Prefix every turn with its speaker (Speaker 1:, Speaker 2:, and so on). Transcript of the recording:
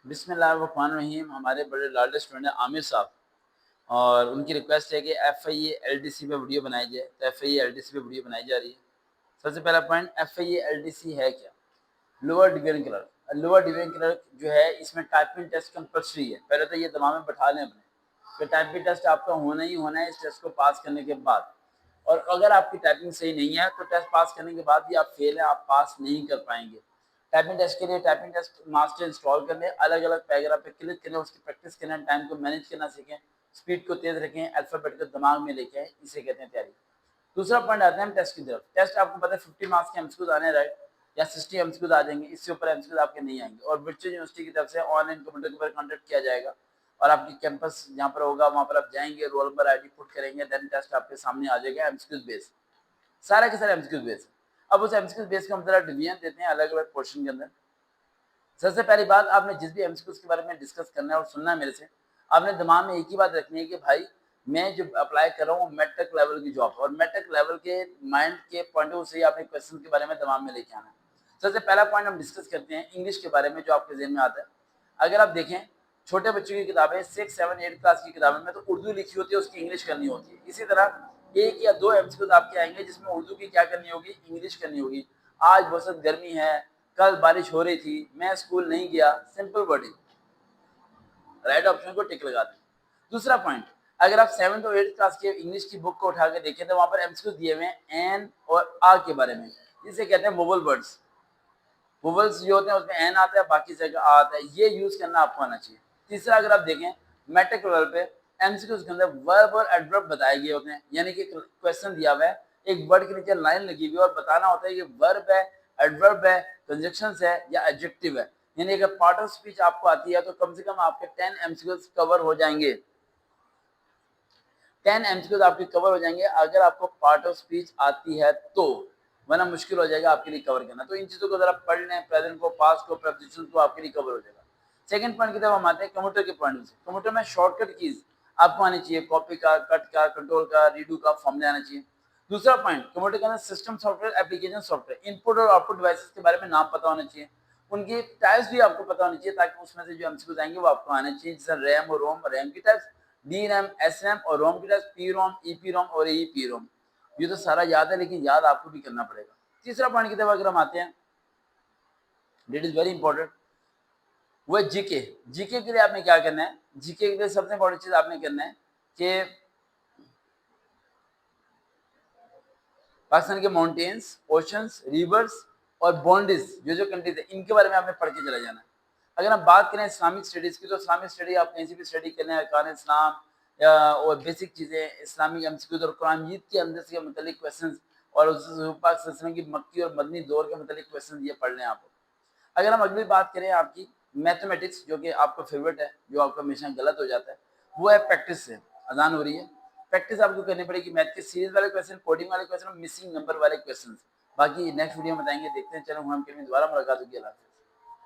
Speaker 1: बिस्मिल्लाहिर्रहमानिर्रहीम। हमारे बड़े लाडले स्टूडेंट हैं आमिर साहब, और उनकी रिक्वेस्ट है कि FIE LDC पे वीडियो बनाई जाए। तो FIE LDC पे वीडियो बनाई जा रही है। सबसे पहला पॉइंट, FIE LDC है क्या? Lower division clerk. Lower division clerk जो है, इसमें टाइपिंग टेस्ट कंपल्सरी है। पहले तो ये दिमाग में बैठा लें अपने कि टाइपिंग टेस्ट आपका होना ही होना है। इस टेस्ट को पास करने के बाद, और अगर आपकी टाइपिंग सही नहीं है तो टेस्ट पास करने के बाद भी आप फेल हैं, आप पास नहीं कर पाएंगे। टाइपिंग टेस्ट के लिए टाइपिंग टेस्ट मास्टर इंस्टॉल कर लें, अलग अलग पैराग्राफ पे क्लिक करें, उसकी प्रैक्टिस करें, टाइम को मैनेज करना सीखें, स्पीड को तेज रखें, अल्फाबेट को दिमाग में लेके आए, इसे कहते हैं तैयारी। दूसरा पॉइंट आता है हम टेस्ट की तरफ। टेस्ट आपको पता है 50 मार्क्स के एमसीक्यूज आने, राइट, या 60 एमसीक्यूज आ जाएंगे, इससे ऊपर एमसीक्यूज आपके नहीं आएंगे। और ब्रिटिश यूनिवर्सिटी की तरफ से ऑनलाइन कंप्यूटर के ऊपर कंडक्ट किया जाएगा, और आपकी कैंपस जहाँ पर होगा वहाँ पर आप जाएंगे, रोल नंबर ID पुट करेंगे, देन टेस्ट आपके सामने आ जाएगा एमसीक्यूज बेस, सारे के सारे एमसीक्यूज बेस। अब उस एमसीक्यूज बेस का हम जरा डिवीजन देते हैं अलग अलग पोर्शन के अंदर। सबसे पहली बात, आपने जिस भी एमसीक्यूज के बारे में डिस्कस करना है और सुनना है मेरे से, आपने दिमाग में एक ही बात रखनी है कि भाई मैं जो अप्लाई कर रहा हूँ मेटक लेवल की जॉब, और मेटक लेवल के माइंड के पॉइंट ऑफ व्यू से आपने क्वेश्चन के बारे में दिमाग में लेके आना है। सबसे पहला पॉइंट हम डिस्कस करते हैं इंग्लिश के बारे में, जो आपके जहन में आता है। अगर आप देखें छोटे बच्चों की किताबें 6, 7, 8 क्लास की किताबें में तो उर्दू लिखी होती है, उसकी इंग्लिश करनी होती है। इसी तरह एक या दो एमसीक्यूज आपके आएंगे जिसमें उर्दू की क्या करनी होगी, इंग्लिश करनी होगी। आज बहुत गर्मी है, कल बारिश हो रही थी, मैं स्कूल नहीं गया, सिंपल वर्डिंग, राइट ऑप्शन को टिक लगा दें। दूसरा पॉइंट, अगर आप 7th और 8th क्लास के इंग्लिश की बुक को उठा के देखें तो वहां पर एमसीक्यू दिए हुए हैं एन और आ के बारे में, जिसे कहते हैं वोवल वर्ड्स। वोवल्स जो होते हैं उसमें एन आता है, बाकी जगह आ आता है, ये यूज करना आपको आना चाहिए। तीसरा, अगर आप देखें मैट्रिक लेवल पे एमसीक्यूज के अंदर वर्ब और एडवर्ब बताए गए होते हैं, यानी कि क्वेश्चन दिया हुआ है, एक वर्ड के नीचे लाइन लगी हुई है और बताना होता है कि वर्ब है, एडवर्ब है, कंजक्शंस है या एडजेक्टिव है। यानी अगर पार्ट ऑफ स्पीच आपको आती है तो कम से कम आपके 10 एमसीक्यूज कवर हो जाएंगे। 10 एमसीक्यूज आपके कवर हो जाएंगे अगर आपको पार्ट ऑफ स्पीच आती है तो, वरना मुश्किल हो जाएगा आपके लिए कवर करना। तो इन चीजों को जरा पढ़ लें, प्रेजेंट को, पास्ट को, प्रेपोजिशन को, आपके लिए कवर हो जाएगा। सेकंड पॉइंट की तरफ हम आते हैं कंप्यूटर के पॉइंट से। कंप्यूटर में शॉर्टकट कीज आपको आनी चाहिए, कॉपी का, कट का, कंट्रोल का, रीडू का, फॉर्मूला आना चाहिए। दूसरा पॉइंट, कंप्यूटर के अंदर system software, application software, input और आउटपुट डिवाइसेस के बारे में नाम पता होना चाहिए, उनकी टाइप्स भी आपको पता होनी चाहिए, ताकि उसमें से जो एमसीक्यूज आएंगे वो आपको आने चाहिए। जैसे रैम और रोम, रैम की types, D RAM, S RAM, और रोम की टाइप्स पी रोम, ईपी रोम और ईपी रोम। ये तो सारा याद है, लेकिन याद आपको भी करना पड़ेगा। तीसरा पॉइंट की तरफ अगर हम आते हैं, दिट इज वेरी इंपॉर्टेंट, वो जीके। जीके के लिए आपने क्या करना है, जीके के लिए सबसे इंपॉर्टेंट चीज आपने करना है कि पाकिस्तान के माउंटेन्स, ओशंस, रिवर्स और बाउंड्रीज, जो कंट्रीज है, इनके बारे में आपने पढ़ के चला जाना है। अगर हम बात करें इस्लामिक स्टडीज की, तो इस्लामिक स्टडी आप कहीं से भी स्टडी करने हैं, अरकान इस्लाम और बेसिक चीजें, इस्लामिक एमसीक्यूज और कुरान मजीद के अंदर से मुतल्लिक क्वेश्चंस, और पाक सल्लल्लाहु की मक्की और मदनी दौर के मुतल्लिक क्वेश्चन ये पढ़ लें आप। अगर हम अगली बात करें आपकी मैथमेटिक्स, जो कि आपका फेवरेट है, जो आपका हमेशा गलत हो जाता है, वो है प्रैक्टिस से। अजान हो रही है, प्रैक्टिस आपको करनी पड़ेगी, मैथ के सीरीज वाले क्वेश्चन, कोडिंग वाले क्वेश्चन और मिसिंग नंबर वाले क्वेश्चन। बाकी नेक्स्ट वीडियो में बताएंगे, देखते हैं। चलो हम दोबारा मुलाकात होगी। अल्लाह हाफिज़।